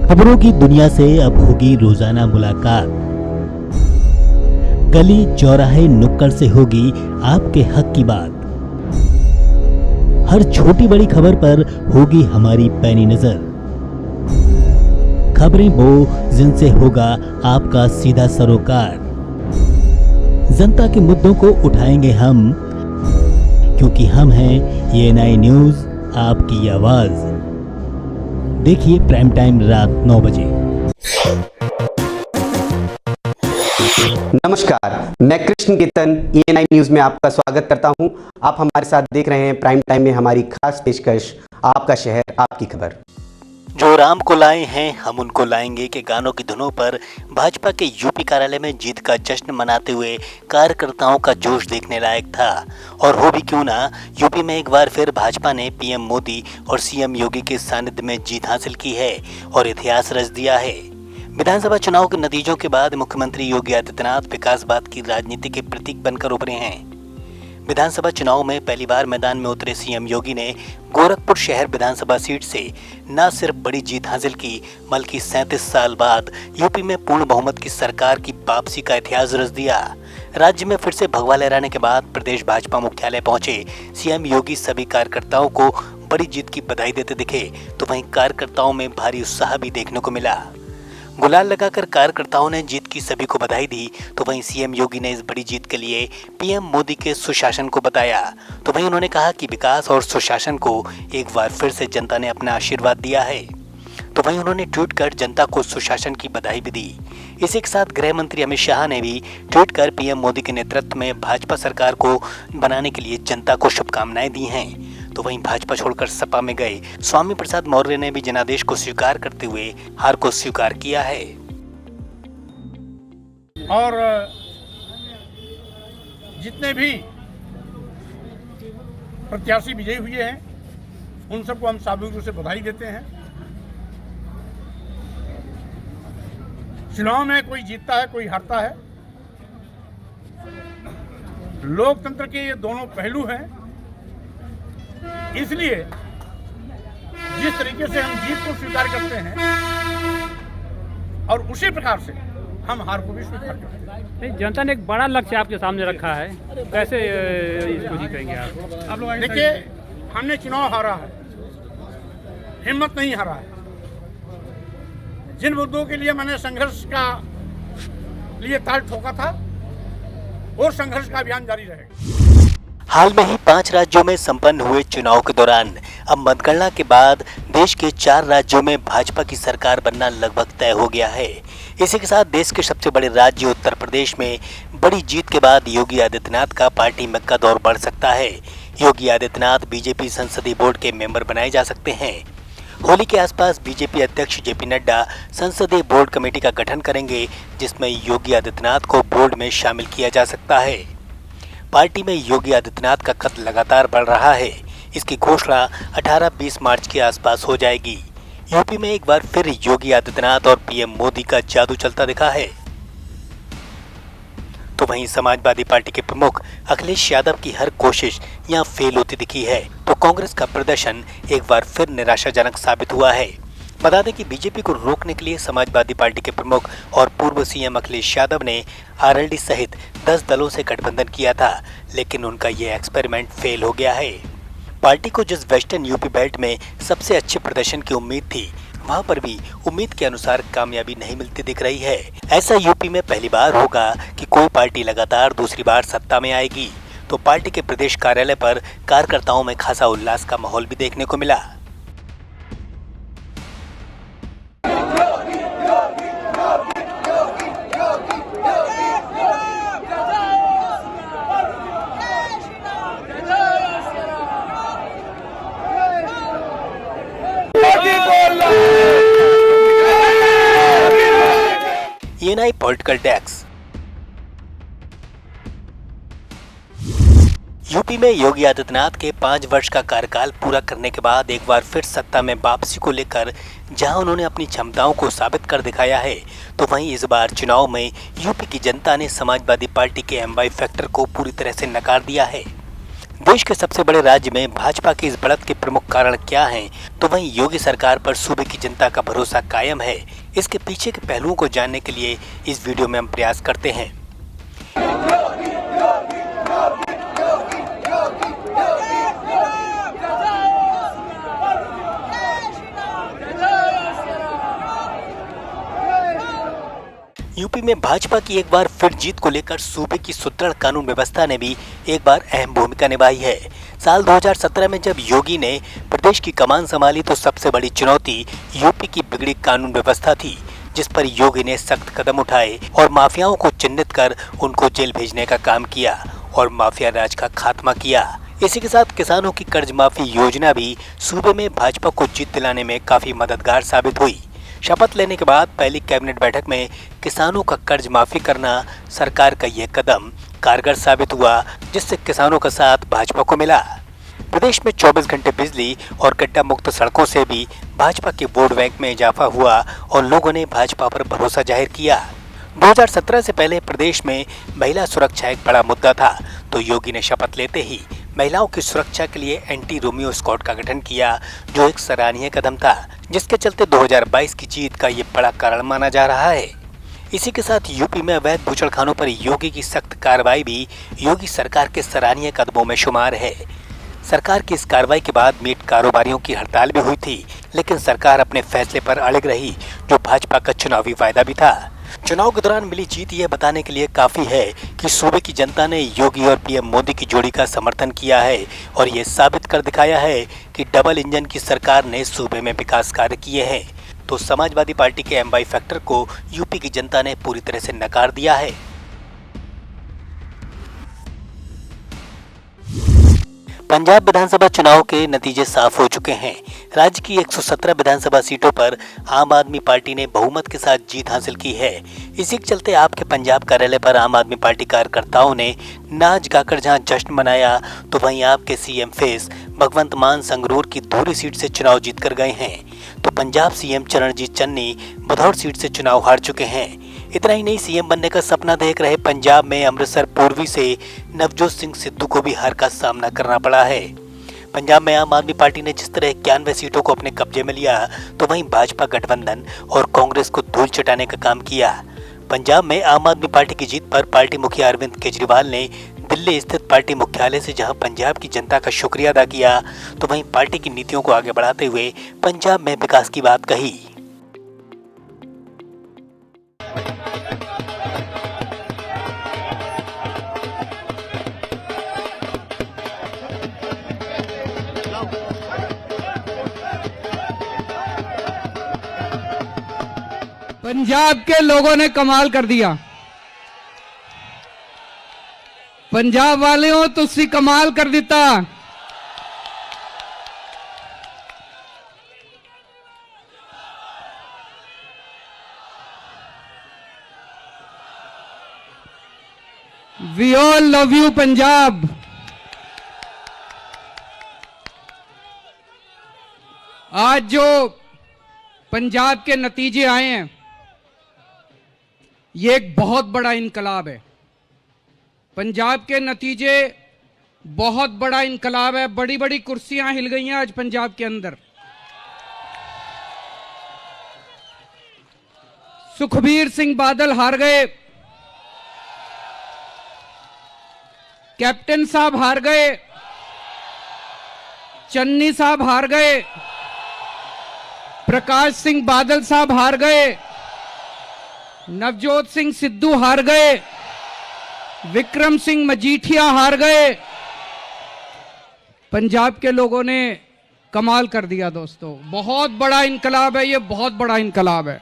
खबरों की दुनिया से अब होगी रोजाना मुलाकात। गली चौराहे नुक्कड़ से होगी आपके हक की बात। हर छोटी बड़ी खबर पर होगी हमारी पैनी नजर। खबरें वो जिनसे होगा आपका सीधा सरोकार। जनता के मुद्दों को उठाएंगे हम, क्योंकि हम हैं ये न्यूज, आपकी आवाज। देखिए प्राइम टाइम रात 9 बजे। नमस्कार, मैं कृष्ण कीर्तन ये न्यूज में आपका स्वागत करता हूं। आप हमारे साथ देख रहे हैं प्राइम टाइम में हमारी खास पेशकश आपका शहर आपकी खबर। जो राम को लाए हैं हम उनको लाएंगे के गानों की धुनों पर भाजपा के यूपी कार्यालय में जीत का जश्न मनाते हुए कार्यकर्ताओं का जोश देखने लायक था। और हो भी क्यों ना, यूपी में एक बार फिर भाजपा ने पीएम मोदी और सीएम योगी के सानिध्य में जीत हासिल की है और इतिहास रच दिया है। विधानसभा चुनाव के नतीजों के बाद मुख्यमंत्री योगी आदित्यनाथ विकासवाद की राजनीति के प्रतीक बनकर उभरे हैं। विधानसभा चुनाव में पहली बार मैदान में उतरे सीएम योगी ने गोरखपुर शहर विधानसभा सीट से न सिर्फ बड़ी जीत हासिल की, बल्कि 37 साल बाद यूपी में पूर्ण बहुमत की सरकार की वापसी का इतिहास रच दिया। राज्य में फिर से भगवा लहराने के बाद प्रदेश भाजपा मुख्यालय पहुंचे सीएम योगी सभी कार्यकर्ताओं को बड़ी जीत की बधाई देते दिखे, तो वहीं कार्यकर्ताओं में भारी उत्साह भी देखने को मिला। गुलाल लगाकर कार्यकर्ताओं ने जीत की सभी को बधाई दी, तो वहीं सीएम योगी ने इस बड़ी जीत के लिए पीएम मोदी के सुशासन को बताया। तो वहीं उन्होंने कहा कि विकास और सुशासन को एक बार फिर से जनता ने अपना आशीर्वाद दिया है। तो वहीं उन्होंने ट्वीट कर जनता को सुशासन की बधाई भी दी। इसी के साथ गृह मंत्री अमित शाह ने भी ट्वीट कर पीएम मोदी के नेतृत्व में भाजपा सरकार को बनाने के लिए जनता को शुभकामनाएं दी हैं। तो वहीं भाजपा छोड़कर सपा में गए स्वामी प्रसाद मौर्य ने भी जनादेश को स्वीकार करते हुए हार को स्वीकार किया है। और जितने भी प्रत्याशी विजयी हुए हैं उन सबको हम सामूहिक रूप से बधाई देते हैं। चुनाव में कोई जीतता है, कोई हारता है। लोकतंत्र के ये दोनों पहलू हैं, इसलिए जिस तरीके से हम जीत को स्वीकार करते हैं और उसी प्रकार से हम हार को भी स्वीकार करते हैं। जनता ने एक बड़ा लक्ष्य आपके सामने रखा है, कैसे इसको जीतेंगे आप लोग? देखिए, हमने चुनाव हारा है, हिम्मत नहीं हारा है। जिन मुद्दों के लिए मैंने संघर्ष का लिए ताल ठोका था, और संघर्ष का अभियान जारी रहेगा। हाल में ही 5 राज्यों में संपन्न हुए चुनाव के दौरान अब मतगणना के बाद देश के 4 राज्यों में भाजपा की सरकार बनना लगभग तय हो गया है। इसी के साथ देश के सबसे बड़े राज्य उत्तर प्रदेश में बड़ी जीत के बाद योगी आदित्यनाथ का पार्टी में का दौर बढ़ सकता है। योगी आदित्यनाथ बीजेपी संसदीय बोर्ड के मेंबर बनाए जा सकते हैं। होली के आसपास बीजेपी अध्यक्ष जेपी नड्डा संसदीय बोर्ड कमेटी का गठन करेंगे, जिसमें योगी आदित्यनाथ को बोर्ड में शामिल किया जा सकता है। पार्टी में योगी आदित्यनाथ का कद लगातार बढ़ रहा है। इसकी घोषणा 18-20 मार्च के आसपास हो जाएगी। यूपी में एक बार फिर योगी आदित्यनाथ और पीएम मोदी का जादू चलता दिखा है। तो वहीं समाजवादी पार्टी के प्रमुख अखिलेश यादव की हर कोशिश यहां फेल होती दिखी है, तो कांग्रेस का प्रदर्शन एक बार फिर निराशाजनक साबित हुआ है। बता दें कि बीजेपी को रोकने के लिए समाजवादी पार्टी के प्रमुख और पूर्व सीएम अखिलेश यादव ने आरएलडी सहित 10 दलों से गठबंधन किया था, लेकिन उनका यह एक्सपेरिमेंट फेल हो गया है। पार्टी को जिस वेस्टर्न यूपी बेल्ट में सबसे अच्छे प्रदर्शन की उम्मीद थी, वहां पर भी उम्मीद के अनुसार कामयाबी नहीं मिलती दिख रही है। ऐसा यूपी में पहली बार होगा कि कोई पार्टी लगातार दूसरी बार सत्ता में आएगी। तो पार्टी के प्रदेश कार्यालय पर कार्यकर्ताओं में खासा उल्लास का माहौल भी देखने को मिला। ये पॉलिटिकल डेस्क। यूपी में योगी आदित्यनाथ के 5 वर्ष का कार्यकाल पूरा करने के बाद एक बार फिर सत्ता में वापसी को लेकर जहां उन्होंने अपनी क्षमताओं को साबित कर दिखाया है, तो वहीं इस बार चुनाव में यूपी की जनता ने समाजवादी पार्टी के एमवाई फैक्टर को पूरी तरह से नकार दिया है। देश के सबसे बड़े राज्य में भाजपा की इस बढ़त के प्रमुख कारण क्या हैं? तो वहीं योगी सरकार पर सूबे की जनता का भरोसा कायम है। इसके पीछे के पहलुओं को जानने के लिए इस वीडियो में हम प्रयास करते हैं। यूपी में भाजपा की एक बार फिर जीत को लेकर सूबे की सुदृढ़ कानून व्यवस्था ने भी एक बार अहम भूमिका निभाई है। साल 2017 में जब योगी ने प्रदेश की कमान संभाली तो सबसे बड़ी चुनौती यूपी की बिगड़ी कानून व्यवस्था थी, जिस पर योगी ने सख्त कदम उठाए और माफियाओं को चिन्हित कर उनको जेल भेजने का काम किया और माफिया राज का खात्मा किया। इसी के साथ किसानों की कर्ज माफी योजना भी सूबे में भाजपा को जीत दिलाने में काफी मददगार साबित हुई। शपथ लेने के बाद पहली कैबिनेट बैठक में किसानों का कर्ज माफी करना सरकार का यह कदम कारगर साबित हुआ, जिससे किसानों का साथ भाजपा को मिला। प्रदेश में 24 घंटे बिजली और गड्ढा मुक्त सड़कों से भी भाजपा के वोट बैंक में इजाफा हुआ और लोगों ने भाजपा पर भरोसा जाहिर किया। 2017 से पहले प्रदेश में महिला सुरक्षा एक बड़ा मुद्दा था, तो योगी ने शपथ लेते ही महिलाओं की सुरक्षा के लिए एंटी रोमियो स्क्वाड का गठन किया, जो एक सराहनीय कदम था, जिसके चलते 2022 की जीत का ये बड़ा कारण माना जा रहा है। इसी के साथ यूपी में अवैध बूचड़खानों पर योगी की सख्त कार्रवाई भी योगी सरकार के सराहनीय कदमों में शुमार है। सरकार की इस कार्रवाई के बाद मीट कारोबारियों की हड़ताल भी हुई थी, लेकिन सरकार अपने फैसले पर अड़िग रही, जो भाजपा का चुनावी वायदा भी था। चुनाव के दौरान मिली जीत ये बताने के लिए काफी है कि सूबे की जनता ने योगी और पीएम मोदी की जोड़ी का समर्थन किया है और ये साबित कर दिखाया है कि डबल इंजन की सरकार ने सूबे में विकास कार्य किए हैं। तो समाजवादी पार्टी के एमवाई फैक्टर को यूपी की जनता ने पूरी तरह से नकार दिया है। पंजाब विधानसभा चुनाव के नतीजे साफ हो चुके हैं। राज्य की 117 विधानसभा सीटों पर आम आदमी पार्टी ने बहुमत के साथ जीत हासिल की है। इसी के चलते आपके पंजाब कार्यालय पर आम आदमी पार्टी कार्यकर्ताओं ने नाच गाकर जहां जश्न मनाया, तो वहीं आपके सीएम फेस भगवंत मान संगरूर की धूरी सीट से चुनाव जीत कर गए हैं। तो पंजाब सीएम चरणजीत चन्नी भदौर सीट से चुनाव हार चुके हैं। इतना ही नहीं, सीएम बनने का सपना देख रहे पंजाब में अमृतसर पूर्वी से नवजोत सिंह सिद्धू को भी हार का सामना करना पड़ा है। पंजाब में आम आदमी पार्टी ने जिस तरह 91 सीटों को अपने कब्जे में लिया, तो वहीं भाजपा गठबंधन और कांग्रेस को धूल चटाने का काम किया। पंजाब में आम आदमी पार्टी की जीत पर पार्टी मुखिया अरविंद केजरीवाल ने दिल्ली स्थित पार्टी मुख्यालय से जहां पंजाब की जनता का शुक्रिया अदा किया, तो वहीं पार्टी की नीतियों को आगे बढ़ाते हुए पंजाब में विकास की बात कही। पंजाब के लोगों ने कमाल कर दिया। पंजाब वालियों तुसी कमाल कर दिता। We all love you Punjab. आज जो पंजाब के नतीजे आए हैं, ये एक बहुत बड़ा इनकलाब है। पंजाब के नतीजे बहुत बड़ा इनकलाब है। बड़ी बड़ी कुर्सियां हिल गई हैं आज पंजाब के अंदर। सुखबीर सिंह बादल हार गए, कैप्टन साहब हार गए, चन्नी साहब हार गए, प्रकाश सिंह बादल साहब हार गए, नवजोत सिंह सिद्धू हार गए, विक्रम सिंह मजीठिया हार गए। पंजाब के लोगों ने कमाल कर दिया दोस्तों। बहुत बड़ा इनकलाब है ये, बहुत बड़ा इनकलाब है।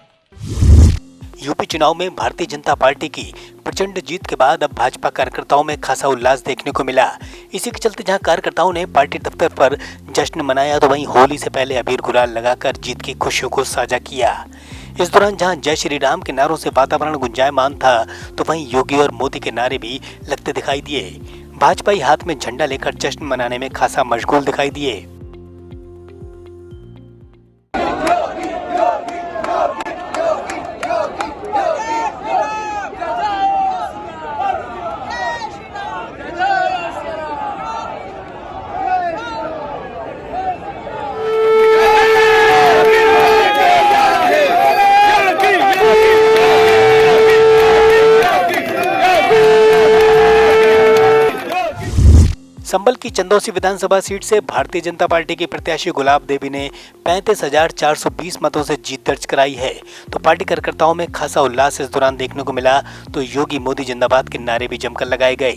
यूपी चुनाव में भारतीय जनता पार्टी की प्रचंड जीत के बाद अब भाजपा कार्यकर्ताओं में खासा उल्लास देखने को मिला। इसी के चलते जहां कार्यकर्ताओं ने पार्टी दफ्तर पर जश्न मनाया, तो वहीं होली से पहले अबीर गुलाल लगाकर जीत की खुशियों को साझा किया। इस दौरान जहां जय श्री राम के नारों से वातावरण गुंजायमान था, तो वहीं योगी और मोदी के नारे भी लगते दिखाई दिए। भाजपाई हाथ में झंडा लेकर जश्न मनाने में खासा मशगूल दिखाई दिए। संभल की चंदौसी विधानसभा सीट से भारतीय जनता पार्टी की प्रत्याशी गुलाब देवी ने 35,420 मतों से जीत दर्ज कराई है। तो पार्टी कार्यकर्ताओं में खासा उल्लास इस दौरान देखने को मिला। तो योगी मोदी जिंदाबाद के नारे भी जमकर लगाए गए।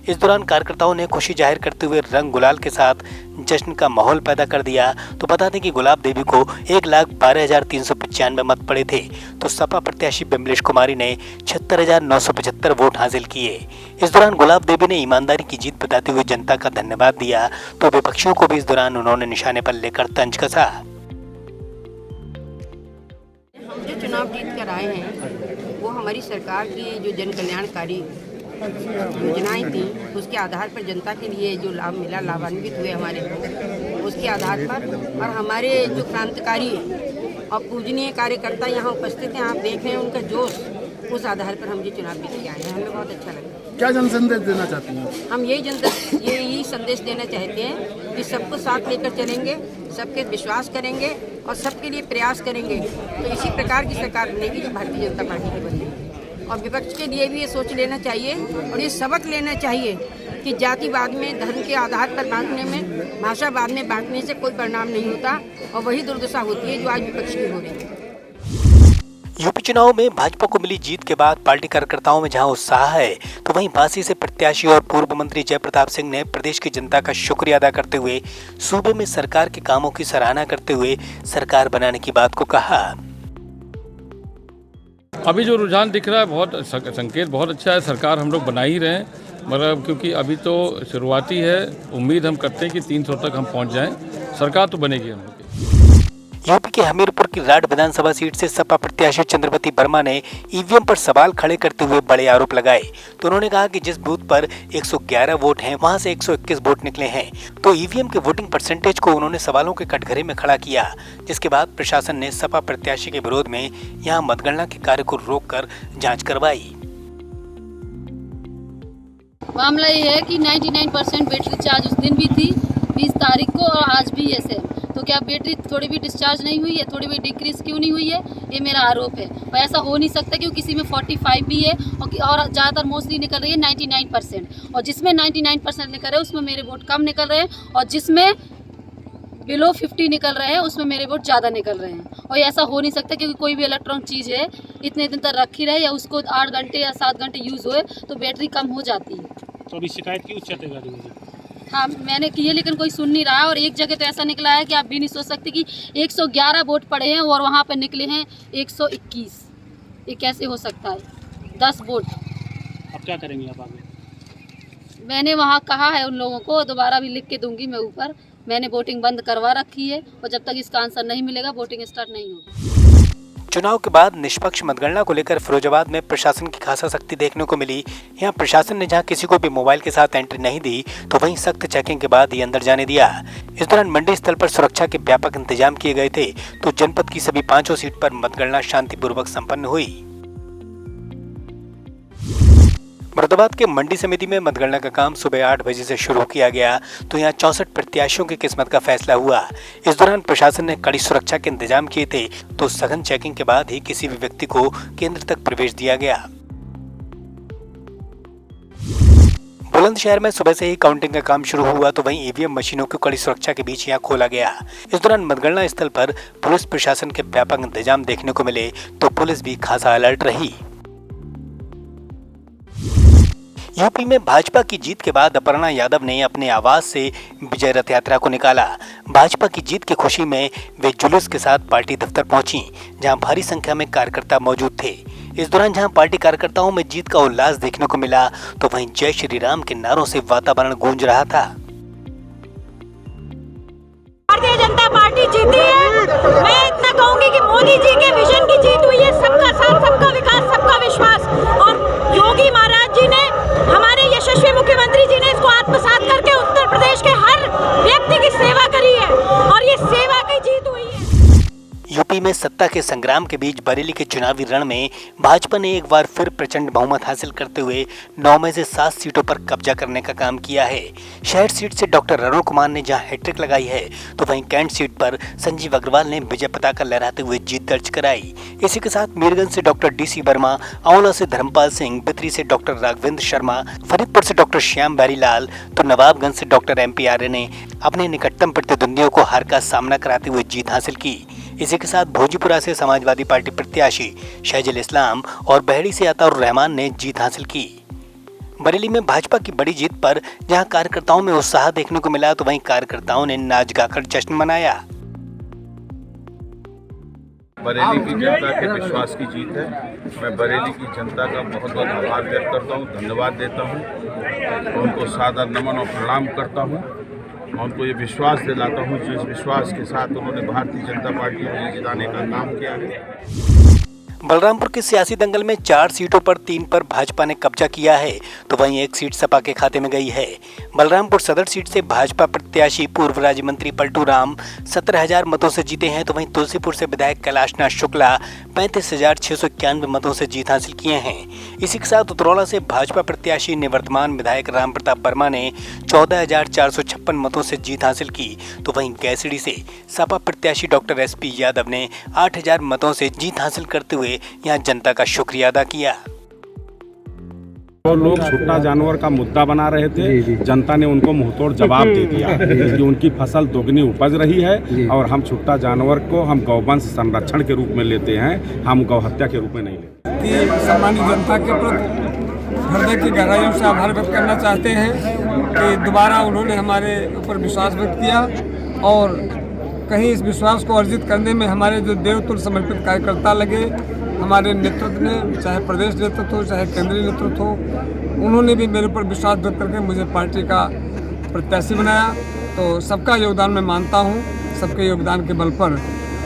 इस दौरान कार्यकर्ताओं ने खुशी जाहिर करते हुए रंग गुलाल के साथ जश्न का माहौल पैदा कर दिया। तो बता दें कि गुलाब देवी को 1,12,395 मत पड़े थे। तो सपा प्रत्याशी बिमलेश कुमारी ने 76,975 वोट हासिल किए। इस दौरान गुलाब देवी ने ईमानदारी की जीत बताते हुए जनता का धन्यवाद दिया। तो विपक्षियों को भी इस दौरान उन्होंने निशाने पर लेकर तंज कसा। हम जो चुनाव जीत कर आए हैं वो हमारी सरकार की जो जन कल्याणकारी योजनाएं थी उसके आधार पर जनता के लिए जो लाभ मिला, लाभान्वित हुए हमारे लोग, उसके आधार पर और हमारे जो क्रांतिकारी और पूजनीय कार्यकर्ता यहाँ उपस्थित हैं, आप देख रहे हैं उनका जोश, उस आधार पर हम ये चुनाव जीत के आए हैं। हमें बहुत अच्छा लगा। क्या जन संदेश देना चाहती हैं? हम यही संदेश देना चाहते हैं कि सबको साथ लेकर चलेंगे, सबके विश्वास करेंगे और सबके लिए प्रयास करेंगे। तो इसी प्रकार की सरकार बनेगी जो भारतीय जनता पार्टी की बनेगी। और विपक्ष के लिए भी ये सोच लेना चाहिए और ये सबक लेना चाहिए कि जातिवाद में, धर्म के आधार पर बांटने में, भाषावाद में बांटने से कोई परिणाम नहीं होता और वही दुर्दशा होती है जो आज विपक्ष की हो रही है। यूपी चुनाव में भाजपा को मिली जीत के बाद पार्टी कार्यकर्ताओं में जहां उत्साह है, तो वहीं बासी से प्रत्याशी और पूर्व मंत्री जयप्रताप सिंह ने प्रदेश की जनता का शुक्रिया अदा करते हुए सूबे में सरकार के कामों की सराहना करते हुए सरकार बनाने की बात को कहा। अभी जो रुझान दिख रहा है, बहुत संकेत बहुत अच्छा है। सरकार हम लोग बना ही रहे हैं, मतलब क्योंकि अभी तो शुरुआती है। उम्मीद हम करते हैं कि 300 तक हम पहुंच जाएं। सरकार तो बनेगी हम लोग की। यूपी के हमीरपुर की राड विधानसभा सीट से सपा प्रत्याशी चंद्रवती वर्मा ने ईवीएम पर सवाल खड़े करते हुए बड़े आरोप लगाए। तो उन्होंने कहा कि जिस बूथ पर 111 वोट हैं, वहां से 121 वोट निकले हैं। तो ईवीएम के वोटिंग परसेंटेज को उन्होंने सवालों के कटघरे में खड़ा किया, जिसके बाद प्रशासन ने सपा प्रत्याशी के विरोध में यहां मतगणना के कार्य को रोककर जांच करवाई। मामला ये है कि 99% बैटरी चार्ज उस दिन भी थी 20 तारीख को और आज भी ऐसे। तो क्या बैटरी थोड़ी भी डिस्चार्ज नहीं हुई है, थोड़ी भी डिक्रीज क्यों नहीं हुई है, ये मेरा आरोप है। और ऐसा हो नहीं सकता क्योंकि किसी में 45 भी है और ज़्यादातर मोस्टली निकल रही है 99%। और जिसमें 99% निकल रहे हैं उसमें मेरे वोट कम निकल रहे हैं और जिसमें बिलो 50 निकल रहे हैं उसमें मेरे वोट ज़्यादा निकल रहे हैं। और ऐसा हो नहीं सकता क्योंकि कोई भी इलेक्ट्रॉनिक चीज़ है इतने दिन तक रखी रहे या उसको 8 घंटे या 7 घंटे यूज़ हुए तो बैटरी कम हो जाती है। तो अभी शिकायत की उच्च अधिकारी मुझे? हाँ, मैंने की है लेकिन कोई सुन नहीं रहा है। और एक जगह तो ऐसा निकला है कि आप भी नहीं सोच सकते कि 111 वोट पड़े हैं और वहाँ पर निकले हैं 121। ये कैसे हो सकता है? 10 वोट। अब क्या करेंगे आप आगे? मैंने वहाँ कहा है उन लोगों को, दोबारा भी लिख के दूंगी मैं ऊपर। मैंने वोटिंग बंद करवा रखी है और जब तक इसका आंसर नहीं मिलेगा वोटिंग स्टार्ट नहीं होगी। चुनाव के बाद निष्पक्ष मतगणना को लेकर फिरोजाबाद में प्रशासन की खासा सख्ती देखने को मिली। यहाँ प्रशासन ने जहाँ किसी को भी मोबाइल के साथ एंट्री नहीं दी तो वहीं सख्त चेकिंग के बाद ही अंदर जाने दिया। इस दौरान मंडी स्थल पर सुरक्षा के व्यापक इंतजाम किए गए थे। तो जनपद की सभी 5 सीट पर मतगणना शांतिपूर्वक संपन्न हुई। मुरादाबाद के मंडी समिति में मतगणना का काम सुबह 8 बजे से शुरू किया गया। तो यहाँ 64 प्रत्याशियों की किस्मत का फैसला हुआ। इस दौरान प्रशासन ने कड़ी सुरक्षा के इंतजाम किए थे। तो सघन चेकिंग के बाद ही किसी भी व्यक्ति को केंद्र तक प्रवेश दिया गया। बुलंदशहर में सुबह से ही काउंटिंग का काम शुरू हुआ। तो वहीं ईवीएम मशीनों को कड़ी सुरक्षा के बीच यहाँ खोला गया। इस दौरान मतगणना स्थल पर पुलिस प्रशासन के व्यापक इंतजाम देखने को मिले। तो पुलिस भी खासा अलर्ट रही। यूपी में भाजपा की जीत के बाद अपर्णा यादव ने अपने आवास से विजय रथ यात्रा को निकाला। भाजपा की जीत की खुशी में वे जुलूस के साथ पार्टी दफ्तर पहुंची, जहां भारी संख्या में कार्यकर्ता मौजूद थे। इस दौरान जहां पार्टी कार्यकर्ताओं में जीत का उल्लास देखने को मिला, तो वहीं जय श्री राम के नारों से वातावरण गूंज रहा था। भारतीय जनता पार्टी जीती है। मैं इतना कहूंगी कि मोदी जी के विजन की जीत हुई है। सबका साथ, सबका विकास, सबका विश्वास। और योगी महाराज जी ने, हमारे यशस्वी मुख्यमंत्री जी ने इसको आत्मसात करके उत्तर प्रदेश के हर व्यक्ति की सेवा करी है और ये सेवा की जीत हुई है। यूपी यूपी में सत्ता के संग्राम के बीच बरेली के चुनावी रण में भाजपा ने एक बार फिर प्रचंड बहुमत हासिल करते हुए 9 में से 7 सीटों पर कब्जा करने का काम किया है। शहर सीट से डॉक्टर अरुण कुमार ने जहां हैट्रिक लगाई है, तो वहीं कैंट सीट पर संजीव अग्रवाल ने विजय पताका लहराते हुए जीत दर्ज कराई। इसी के साथ मीरगंज से डॉक्टर DC वर्मा, आंवला से धर्मपाल सिंह, बितरी से डॉक्टर राघवेंद्र शर्मा, फरीदपुर से डॉक्टर श्याम बैरीलाल, तो नवाबगंज से डॉक्टर MP आर्य ने अपने निकटतम प्रतिद्वंदियों को हार का सामना कराते हुए जीत हासिल की। इसी के साथ भोजपुरा से समाजवादी पार्टी प्रत्याशी शहजुल इस्लाम और बहड़ी से अताउर रहमान ने जीत हासिल की। बरेली में भाजपा की बड़ी जीत पर जहां कार्यकर्ताओं में उत्साह देखने को मिला, तो वहीं कार्यकर्ताओं ने नाच गाकर जश्न मनाया। बरेली की जनता के विश्वास की जीत है। मैं बरेली की जनता का बहुत बहुत आभार व्यक्त करता हूँ, धन्यवाद देता हूँ, उनको सादर नमन और प्रणाम करता हूँ। मैं उनको ये विश्वास दिलाता हूँ जिस विश्वास के साथ उन्होंने भारतीय जनता पार्टी को जिताने का काम किया है। बलरामपुर के सियासी दंगल में 4 सीटों पर 3 पर भाजपा ने कब्जा किया है, तो वहीं 1 सीट सपा के खाते में गई है। बलरामपुर सदर सीट से भाजपा प्रत्याशी पूर्व राज्य मंत्री पलटू राम 17,000 मतों से जीते हैं, तो वहीं तुलसीपुर से विधायक कैलाशनाथ शुक्ला 35,691 मतों से जीत हासिल किए हैं। इसी के साथ उतरौला से भाजपा प्रत्याशी निवर्तमान विधायक राम प्रताप वर्मा ने 14,456 मतों से जीत हासिल की, तो वहीं गैसड़ी से सपा प्रत्याशी डॉक्टर SP यादव ने 8,000 मतों से जीत हासिल करते हुए यहाँ जनता का शुक्रिया अदा किया। वो लोग छुट्टा जानवर का मुद्दा बना रहे थे, जनता ने उनको मुंहतोड़ जवाब दे दिया कि उनकी फसल दोगुनी उपज रही है और हम छुट्टा जानवर को हम गौवंश संरक्षण के रूप में लेते हैं, हम गौ हत्या के रूप में नहीं लेते। सम्मानित जनता के प्रति हृदय की गहराइयों से आभार व्यक्त करना चाहते हैं कि दोबारा उन्होंने हमारे ऊपर विश्वास व्यक्त किया और कहीं इस विश्वास को अर्जित करने में हमारे जो देवतुल्य समर्पित कार्यकर्ता लगे, हमारे नेतृत्व ने, चाहे प्रदेश नेतृत्व हो चाहे केंद्रीय नेतृत्व हो, उन्होंने भी मेरे ऊपर विश्वास व्यक्त करके मुझे पार्टी का प्रत्याशी बनाया। तो सबका योगदान मैं मानता हूँ, सबके योगदान के बल पर,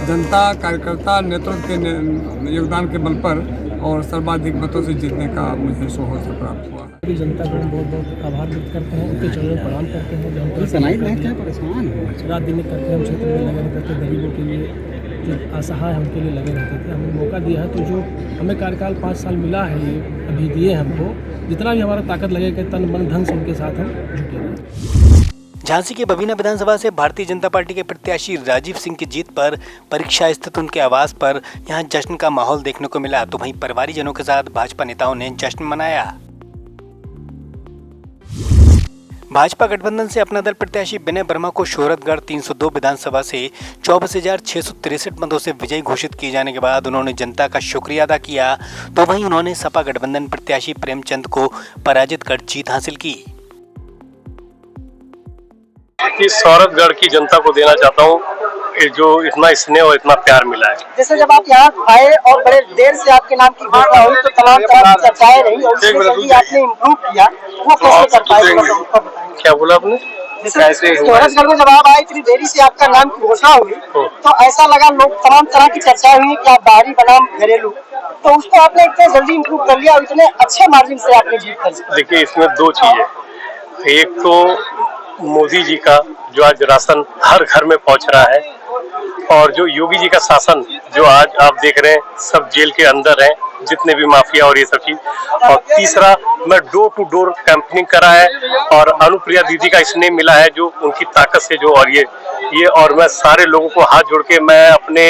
जनता कार्यकर्ता नेतृत्व के योगदान के बल पर और सर्वाधिक मतों से जीतने का मुझे सौभाग्य प्राप्त हुआ। जनता को हम बहुत बहुत आभार व्यक्त करते हैं, उनके चरणों में प्रणाम करते हैं। रात दिन करके हम क्षेत्र में लगे रहते थे, गरीबों के लिए जो असहाय है उनके लिए लगे रहते थे। हमें मौका दिया है, तो जो हमें कार्यकाल 5 साल मिला है, ये अभी दिए हमको, जितना भी हमारा ताकत लगेगा तन मन धन से उनके साथ हम जुटे रहें। झांसी के बबीना विधानसभा से भारतीय जनता पार्टी के प्रत्याशी राजीव सिंह की जीत पर परीक्षा स्थित उनके आवास पर यहां जश्न का माहौल देखने को मिला, तो वहीं परिवारीजनों के साथ भाजपा नेताओं ने जश्न मनाया। भाजपा गठबंधन से अपना दल प्रत्याशी विनय वर्मा को शोहरतगढ़ 302 विधानसभा से 24,663 मतों से विजयी घोषित किए जाने के बाद उन्होंने जनता का शुक्रिया अदा किया, तो वहीं उन्होंने सपा गठबंधन प्रत्याशी प्रेमचंद को पराजित कर जीत हासिल की। इस शोहरतगढ़ की जनता को देना चाहता हूँ जो इतना स्नेह और इतना प्यार मिला है। जैसे जब आप यहाँ आए और बड़े देर से आपके नाम की घोषणा हुई, तो तमाम तरह की चर्चाएं रही और उसमें जल्दी आपने इम्प्रूव किया, वो कैसे कर पाए? क्या बोला आपने? शोहरतगढ़ में जब आप आए, इतनी देरी से आपका नाम की घोषणा हुई, तो ऐसा लगा, लोग तमाम तरह की चर्चा हुई कि आप बाहरी बनाम घरेलू, तो उसको आपने इतने जल्दी इम्प्रूव कर लिया और इतने अच्छे मार्जिन से आपने जीत दर्ज की। देखिए, इसमें 2 चीजें, एक तो मोदी जी का जो आज राशन हर घर में पहुंच रहा है, और जो योगी जी का शासन जो आज आप देख रहे हैं, सब जेल के अंदर हैं, जितने भी माफिया और ये सब चीज, और तीसरा मैं डोर टू डोर कैंपेनिंग करा है और अनुप्रिया दीदी का स्नेह मिला है, जो उनकी ताकत से जो, और ये और मैं सारे लोगों को हाथ जोड़ के मैं अपने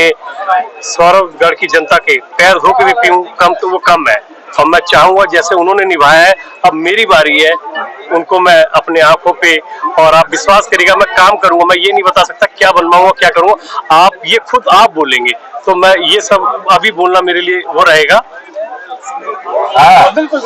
शोहरतगढ़ की जनता के पैर धो के भी पीऊं, कम तो वो कम है, और मैं चाहूंगा जैसे उन्होंने निभाया है, अब मेरी बारी है, उनको मैं अपने आंखों पे, और आप विश्वास करिएगा मैं काम करूंगा। मैं ये नहीं बता सकता क्या बनवाऊंगा क्या करूंगा, आप ये खुद आप बोलेंगे, तो मैं ये सब अभी बोलना मेरे लिए वो रहेगा। बिल्कुल,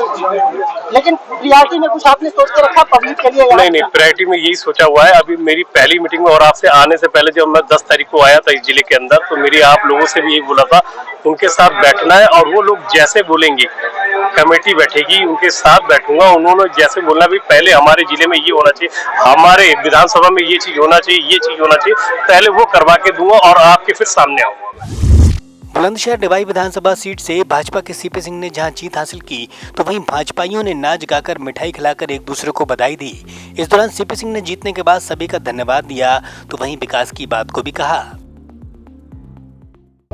लेकिन प्रायोरिटी में कुछ आपने सोच के रखा पब्लिक के लिए? नहीं, प्रायोरिटी में यही सोचा हुआ है। अभी मेरी पहली मीटिंग में और आपसे आने से पहले जब मैं 10 तारीख को आया था इस जिले के अंदर, तो मेरी आप लोगों से भी यही बोला था, उनके साथ बैठना है और वो लोग जैसे बोलेंगे, कमेटी बैठेगी, उनके साथ बैठूंगा, उन्होंने जैसे बोलना भी, पहले हमारे जिले में ये होना चाहिए, हमारे विधानसभा में ये चीज होना चाहिए, ये चीज होना चाहिए, पहले वो करवा के दूंगा और आपके फिर सामने आऊंगा। बुलंदशहर डिवाई विधानसभा सीट से भाजपा के CP सिंह ने जहां जीत हासिल की, तो वहीं भाजपाइयों ने नाच गाकर मिठाई खिलाकर एक दूसरे को बधाई दी। इस दौरान CP सिंह ने जीतने के बाद सभी का धन्यवाद दिया, तो वहीं विकास की बात को भी कहा।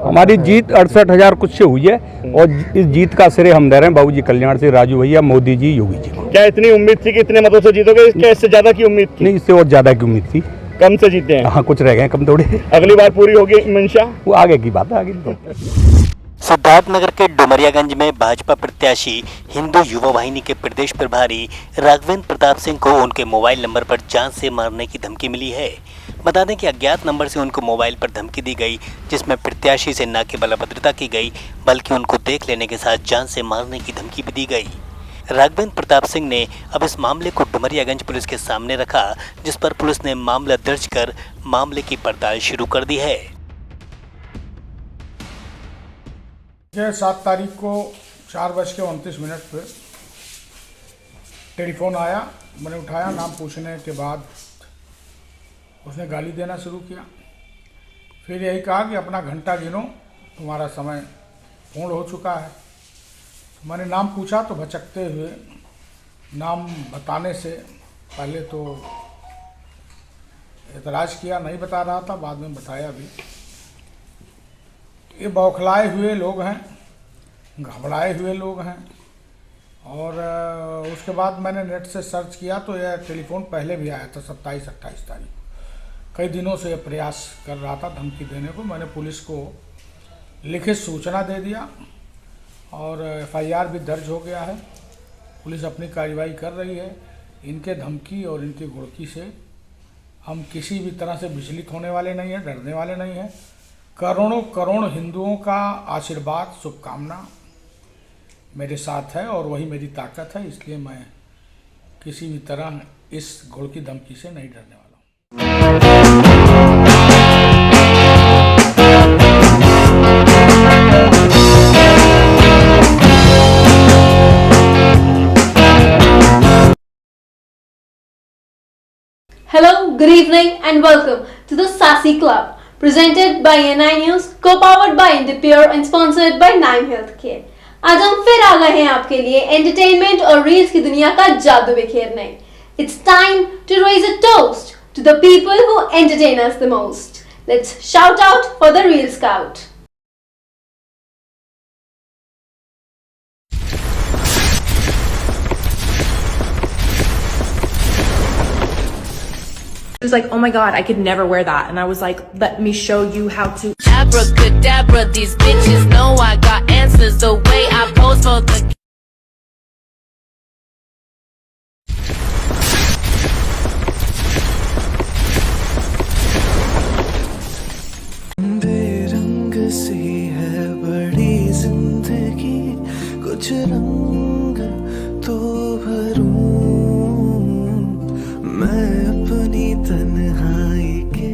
हमारी जीत 68,000 कुछ से हुई है और इस जीत का श्रेय हम दे रहे हैं बाबूजी कल्याण से, राजू भैया, मोदी जी, योगी जी को। क्या इतनी उम्मीद थी कि इतने मतों से जीतोगे? इससे ज्यादा की उम्मीद थी? नहीं, इससे और ज्यादा की उम्मीद थी। कम से जीते हैं? हाँ, कुछ रह गए कम थोड़े। अगली बार पूरी होगी मंशा? वो आगे की बात है, आगे तो। सिद्धार्थनगर के डुमरियागंज में भाजपा प्रत्याशी हिंदू युवा वाहिनी के प्रदेश प्रभारी राघवेंद्र प्रताप सिंह को उनके मोबाइल नंबर पर जान से मारने की धमकी मिली है। बता दें कि अज्ञात नंबर से उनको मोबाइल पर धमकी दी गई, जिसमें प्रत्याशी से न केवल अभद्रता की गई बल्कि उनको देख लेने के साथ जान से मारने की धमकी भी दी गई। राघवेंद्र प्रताप सिंह ने अब इस मामले को डुमरियागंज पुलिस के सामने रखा, जिस पर पुलिस ने मामला दर्ज कर मामले की पड़ताल शुरू कर दी है। 7 तारीख को 4:29 पे टेलीफोन आया, मैंने उठाया। नाम पूछने के बाद उसने गाली देना शुरू किया। फिर यही कहा कि अपना घंटा गिनो, तुम्हारा समय पूर्ण हो चुका है। मैंने नाम पूछा तो भचकते हुए नाम बताने से पहले तो एतराज़ किया, नहीं बता रहा था, बाद में बताया भी। ये बौखलाए हुए लोग हैं, घबराए हुए लोग हैं। और उसके बाद मैंने नेट से सर्च किया तो यह टेलीफोन पहले भी आया था 27-28 तारीख। कई दिनों से यह प्रयास कर रहा था धमकी देने को। मैंने पुलिस को लिखित सूचना दे दिया और FIR भी दर्ज हो गया है। पुलिस अपनी कार्रवाई कर रही है। इनके धमकी और इनकी गुड़की से हम किसी भी तरह से विचलित होने वाले नहीं हैं, डरने वाले नहीं हैं। करोड़ों करोड़ हिंदुओं का आशीर्वाद, शुभकामना मेरे साथ है और वही मेरी ताकत है। इसलिए मैं किसी भी तरह इस घुड़की धमकी से नहीं डरने वाला हूँ। Hello, good evening and welcome to the Sassy Club, presented by NI News, co-powered by Indipure and sponsored by Nine Healthcare। आज हम फिर आ गए हैं आपके लिए एंटरटेनमेंट और रील्स की दुनिया का जादू बिखेरने। It's time to raise a toast to the people who entertain us the most. Let's shout out for the Reel Scout. He was like, oh my god, I could never wear that. And I was like, let me show you how to. Abracadabra, these bitches know I got answers. The way I pose for the बेरंग सी है बड़ी जिंदगी, कुछ रंग तो भरूं मैं अपनी तन्हाई के।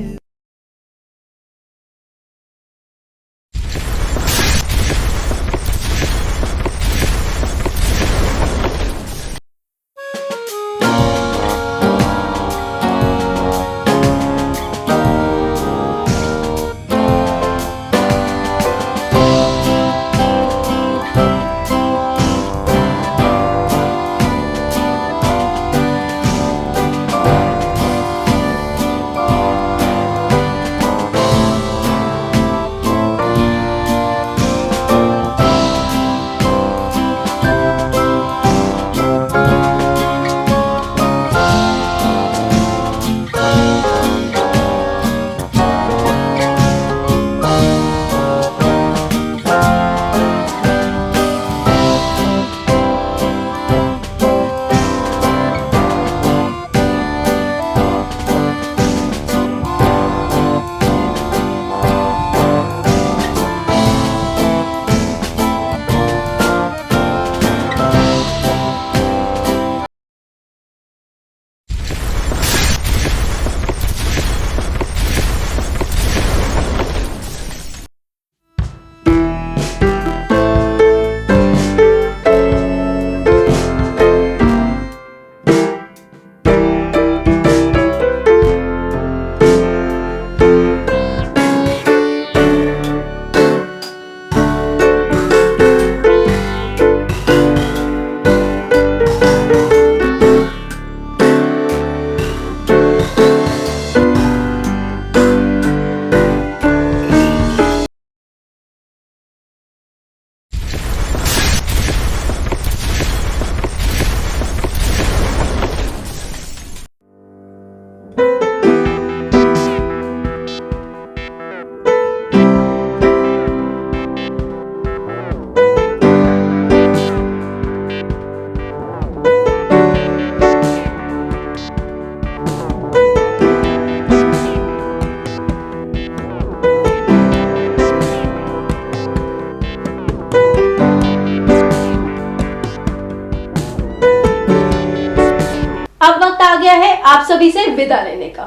सभी से विदा लेने का।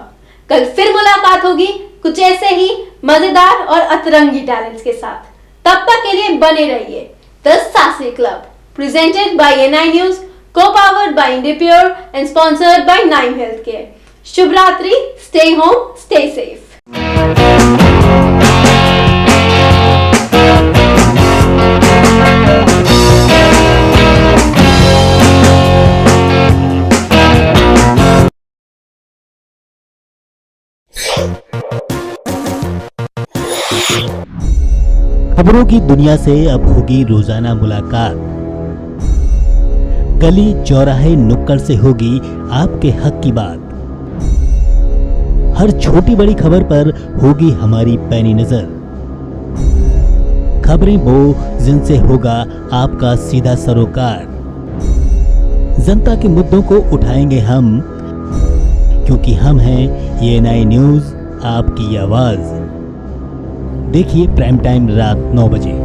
कल फिर मुलाकात होगी कुछ ऐसे ही मजेदार और अतरंगी टैलेंट्स के साथ। तब तक के लिए बने रहिए the Sassy Club, presented by NI news, co-powered by Indipure and sponsored by 9 Healthcare. शुभ रात्रि, stay home, stay safe. खबरों की दुनिया से अब होगी रोजाना मुलाकात। गली चौराहे नुक्कड़ से होगी आपके हक की बात। हर छोटी बड़ी खबर पर होगी हमारी पैनी नजर। खबरें वो जिनसे होगा आपका सीधा सरोकार। जनता के मुद्दों को उठाएंगे हम, क्योंकि हम हैं ये NI न्यूज, आपकी आवाज। देखिए प्राइम टाइम रात 9 बजे।